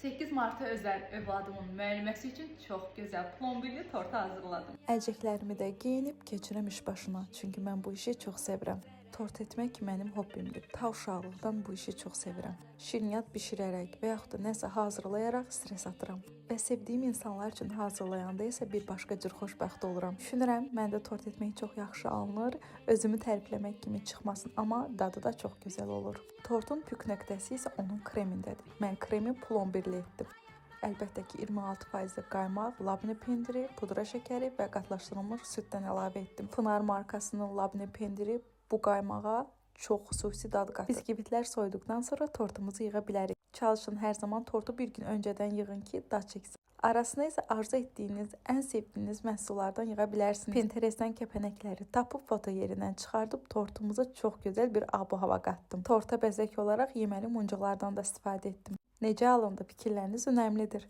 8 Mart'a özəl övladımın müəlliməsi üçün çox gözəl plombirli tortu hazırladım. Əlcəklərimi də geyinib keçirəm iş başına. Çünki mən bu işi çox sevirəm. Tort etmək mənim hobbimdir. Ta uşaqlıqdan bu işi çox sevirəm. Şirniyyat bişirərək və yaxud da nəsə hazırlayaraq stres atıram. Və sevdiyim insanlar üçün hazırlayanda isə bir başqa cür xoşbəxt oluram. Düşünürəm, məndə tort etmək çox yaxşı alınır. Özümü tərifləmək kimi çıxmasın, amma dadı da çox gözəl olur. Tortun pük nöqtəsi isə onun kremindədir. Mən kremi plombirli etdim. Əlbəttə ki, 26% qaymaq, labne pendiri, pudra şəkəri və qatlaşdırılmış süddən əlavə etdim. Pınar markasının labne pendiri bu qaymağa çox xüsusi dad qatır. Biskvitlər soyduqdan sonra tortumuzu yığa bilərik. Çalışın hər zaman tortu bir gün öncədən yığın ki, dad çəksin. Arasına isə arzu etdiyiniz, ən sevdiyiniz məhsullardan yığa bilərsiniz. Pinterestdən kəpənəkləri tapıb foto yerindən çıxardıb tortumuza çox gözəl bir ab-hava qatdım. Torta bəzək olaraq yeməli muncuqlardan da istifadə etdim. Necə alındı? Fikirləriniz önəmlidir.